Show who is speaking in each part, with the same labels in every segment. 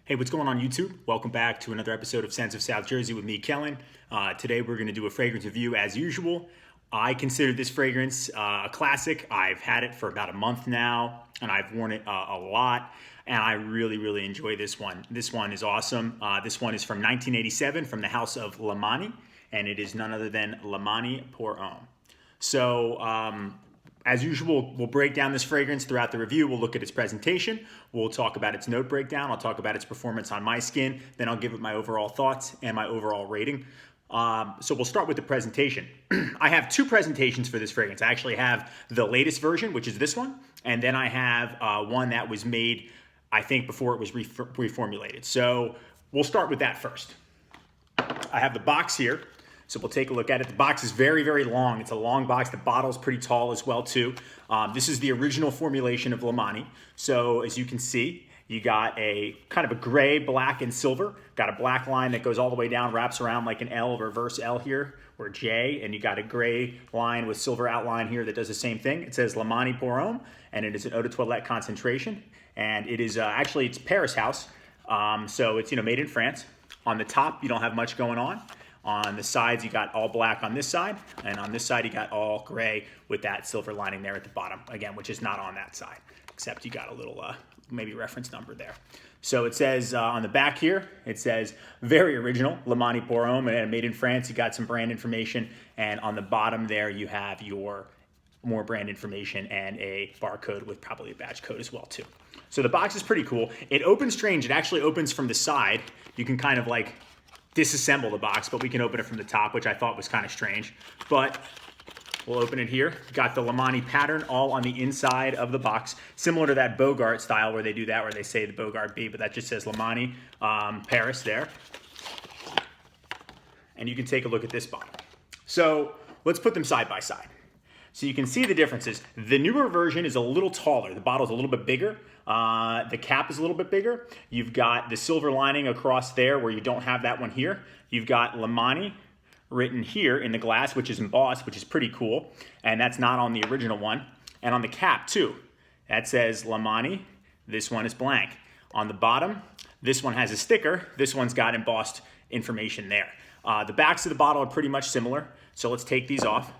Speaker 1: Hey, what's going on YouTube? Welcome back to another episode of Scents of South Jersey with me, Kellen. Today we're going to do a fragrance review as usual. I consider this fragrance a classic. I've had it for about a month now, and I've worn it a lot, and I really enjoy this one. This one is awesome. This one is from 1987 from the house of Lomani, and it is none other than Lomani Homme. So, as usual, we'll break down this fragrance throughout the review. We'll look at its presentation. We'll talk about its note breakdown. I'll talk about its performance on my skin. Then I'll give it my overall thoughts and my overall rating. So we'll start with the presentation. I have two presentations for this fragrance. I actually have the latest version, which is this one. And then I have one that was made, I think, before it was reformulated. So we'll start with that first. I have the box here. So we'll take a look at it. The box is very long. It's a long box. The bottle's pretty tall as well too. This is the original formulation of Lomani. So as you can see, you got a kind of a gray, black, and silver. Got a black line that goes all the way down, wraps around like an L, reverse L here, or J, and you got a gray line with silver outline here that does the same thing. It says Lomani Homme, and it is an eau de toilette concentration. And it is actually, it's Paris house. So it's, made in France. On the top, you don't have much going on. On the sides, you got all black on this side, and on this side, you got all gray with that silver lining there at the bottom, again, which is not on that side, except you got a little, maybe reference number there. So it says on the back here, it says very original, Lomani Homme, and made in France. You got some brand information, and on the bottom there, you have your more brand information and a barcode with probably a badge code as well, too. So the box is pretty cool. It opens strange. It actually opens from the side. You can kind of like disassemble the box, but we can open it from the top, which I thought was kind of strange. But we'll open it here. Got the Lomani pattern all on the inside of the box, similar to that Bogart style where they do that, where they say the Bogart B, but that just says Lomani Paris there. And you can take a look at this bottle. So let's put them side by side. So you can see the differences. The newer version is a little taller. The bottle's a little bit bigger. The cap is a little bit bigger. You've got the silver lining across there where you don't have that one here. You've got Lomani written here in the glass, which is embossed, which is pretty cool. And that's not on the original one. And on the cap too, that says Lomani. This one is blank. On the bottom, this one has a sticker. This one's got embossed information there. The backs of the bottle are pretty much similar. So let's take these off.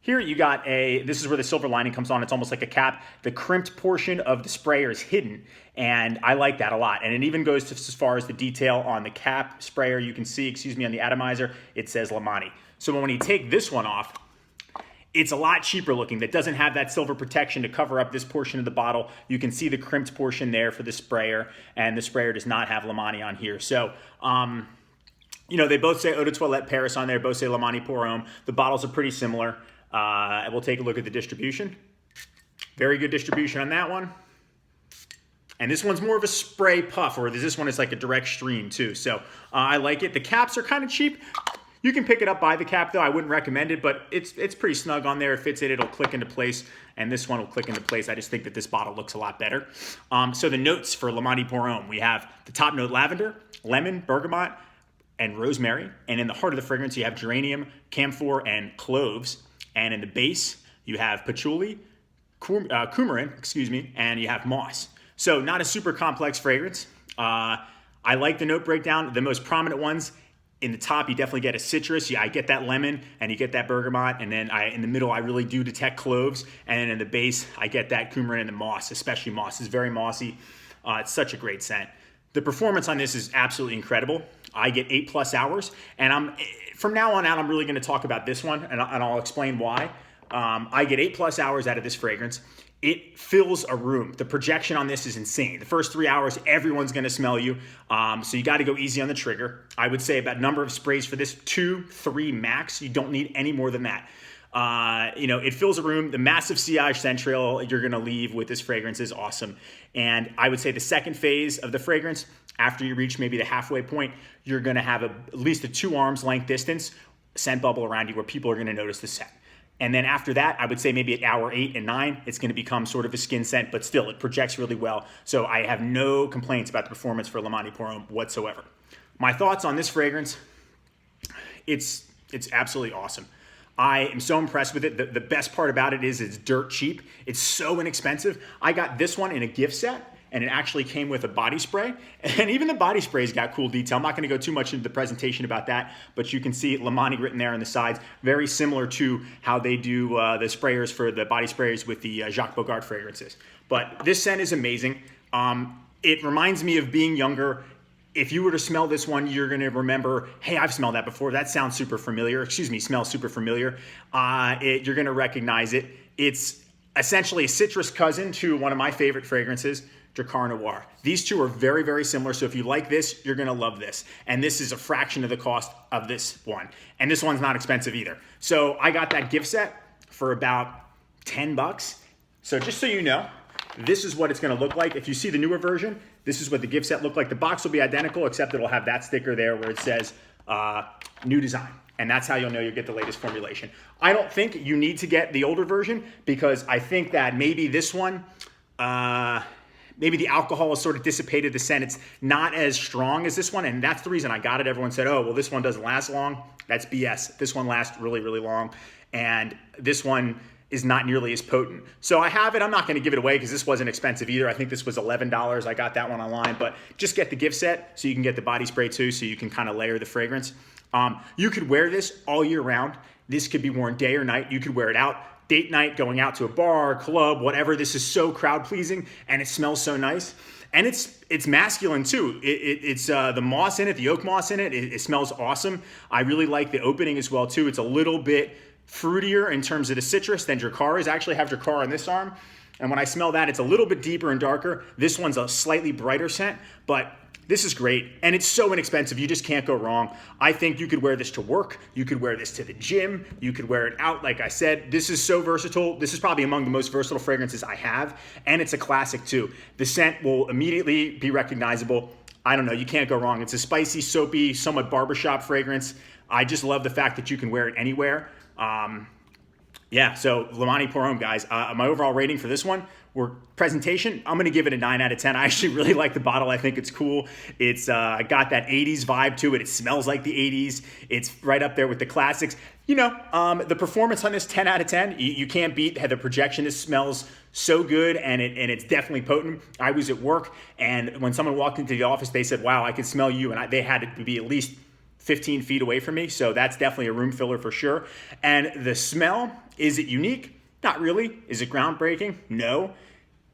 Speaker 1: Here you got this is where the silver lining comes on. It's almost like a cap. The crimped portion of the sprayer is hidden, and I like that a lot. And it even goes to as far as the detail on the cap sprayer. You can see, on the atomizer, it says Lomani. So when you take this one off, it's a lot cheaper looking. That doesn't have that silver protection to cover up this portion of the bottle. You can see the crimped portion there for the sprayer, and the sprayer does not have Lomani on here. So, they both say Eau de Toilette Paris on there, both say Lomani Homme. The bottles are pretty similar. We'll take a look at the distribution. Very good distribution on that one. And this one's more of a spray puff, or this one is like a direct stream too. So I like it. The caps are kind of cheap. You can pick it up by the cap though. I wouldn't recommend it, but it's pretty snug on there. It fits it. It'll click into place, and this one will click into place. I just think that this bottle looks a lot better. So the notes for Lomani Homme, we have the top note lavender, lemon, bergamot, and rosemary. And in the heart of the fragrance, you have geranium, camphor, and cloves. And in the base, you have patchouli, coumarin, and you have moss. So not a super complex fragrance. I like the note breakdown. The most prominent ones, in the top, you definitely get a citrus. I get that lemon, and you get that bergamot. And then in the middle, I really do detect cloves. And then in the base, I get that coumarin and the moss, especially moss. It's very mossy. It's such a great scent. The performance on this is absolutely incredible. I get 8+ hours, and from now on out, I'm really going to talk about this one, and I'll explain why. I get 8+ hours out of this fragrance. It fills a room. The projection on this is insane. The first 3 hours, everyone's going to smell you, so you got to go easy on the trigger. I would say about number of sprays for this, 2, 3 max. You don't need any more than that. It fills a room. The massive sillage central you're going to leave with this fragrance is awesome. And I would say the second phase of the fragrance, after you reach maybe the halfway point, you're going to have at least a 2 arms length distance scent bubble around you where people are going to notice the scent. And then after that, I would say maybe at hour 8 and 9, it's going to become sort of a skin scent, but still it projects really well. So I have no complaints about the performance for Lomani Homme whatsoever. My thoughts on this fragrance, it's absolutely awesome. I am so impressed with it. The best part about it is it's dirt cheap. It's so inexpensive. I got this one in a gift set, and it actually came with a body spray. And even the body spray's got cool detail. I'm not going to go too much into the presentation about that, but you can see Lomani written there on the sides, very similar to how they do the sprayers for the body sprayers with the Jacques Bogart fragrances. But this scent is amazing. It reminds me of being younger. If you were to smell this one, you're going to remember, hey, I've smelled that before. That sounds super familiar. Smells super familiar. You're going to recognize it. It's essentially a citrus cousin to one of my favorite fragrances, Drakkar Noir. These two are very, very similar. So if you like this, you're going to love this. And this is a fraction of the cost of this one. And this one's not expensive either. So I got that gift set for about $10. So just so you know, this is what it's going to look like. If you see the newer version, this is what the gift set looked like. The box will be identical, except it'll have that sticker there where it says new design. And that's how you'll know you get the latest formulation. I don't think you need to get the older version because I think that maybe this one, maybe the alcohol has sort of dissipated the scent. It's not as strong as this one. And that's the reason I got it. Everyone said, oh, well, this one doesn't last long. That's BS. This one lasts really, really long. And this one is not nearly as potent. So I have it. I'm not going to give it away because this wasn't expensive either. I think this was $11. I got that one online, but just get the gift set so you can get the body spray too, so you can kind of layer the fragrance. You could wear this all year round. This could be worn day or night. You could wear it out, date night, going out to a bar, club, whatever. This is so crowd pleasing and it smells so nice. And it's masculine too. It's the moss in it, the oak moss in it. It smells awesome. I really like the opening as well too. It's a little bit fruitier in terms of the citrus than Drakkar is. I actually have Drakkar on this arm. And when I smell that, it's a little bit deeper and darker. This one's a slightly brighter scent, but this is great. And it's so inexpensive. You just can't go wrong. I think you could wear this to work. You could wear this to the gym. You could wear it out. Like I said, this is so versatile. This is probably among the most versatile fragrances I have. And it's a classic too. The scent will immediately be recognizable. I don't know. You can't go wrong. It's a spicy, soapy, somewhat barbershop fragrance. I just love the fact that you can wear it anywhere. Yeah, so Lomani Homme, guys. My overall rating for this one, presentation, I'm going to give it a 9 out of 10. I actually really like the bottle. I think it's cool. It's got that 80s vibe to it. It smells like the 80s. It's right up there with the classics. You know, the performance on this, 10 out of 10. You can't beat the projection. This smells so good, and it's definitely potent. I was at work, and when someone walked into the office, they said, wow, I can smell you, and they had to be at least 15 feet away from me. So that's definitely a room filler for sure. And the smell, is it unique? Not really. Is it groundbreaking? No,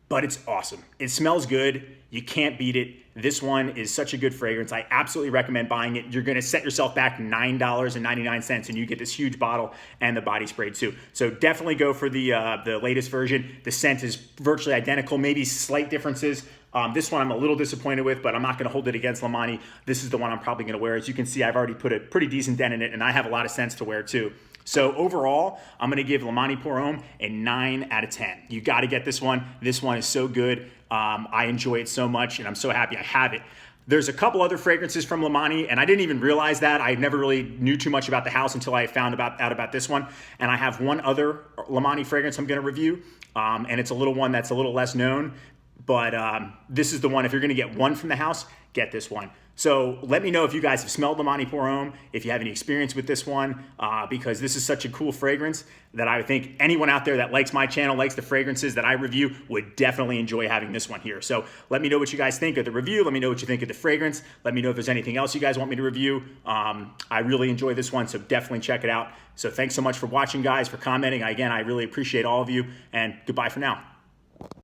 Speaker 1: but it's awesome. It smells good. You can't beat it. This one is such a good fragrance. I absolutely recommend buying it. You're going to set yourself back $9.99 and you get this huge bottle and the body spray too. So definitely go for the latest version. The scent is virtually identical, maybe slight differences. This one I'm a little disappointed with, but I'm not going to hold it against Lomani. This is the one I'm probably going to wear. As you can see, I've already put a pretty decent dent in it, and I have a lot of scents to wear too. So overall, I'm going to give Lomani Homme a 9 out of 10. You got to get this one. This one is so good. I enjoy it so much, and I'm so happy I have it. There's a couple other fragrances from Lomani, and I didn't even realize that. I never really knew too much about the house until I found out about this one. And I have one other Lomani fragrance I'm going to review, and it's a little one that's a little less known. But this is the one, if you're going to get one from the house, get this one. So let me know if you guys have smelled Lomani Homme, if you have any experience with this one, because this is such a cool fragrance that I think anyone out there that likes my channel, likes the fragrances that I review, would definitely enjoy having this one here. So let me know what you guys think of the review. Let me know what you think of the fragrance. Let me know if there's anything else you guys want me to review. I really enjoy this one, so definitely check it out. So thanks so much for watching, guys, for commenting. Again, I really appreciate all of you, and goodbye for now.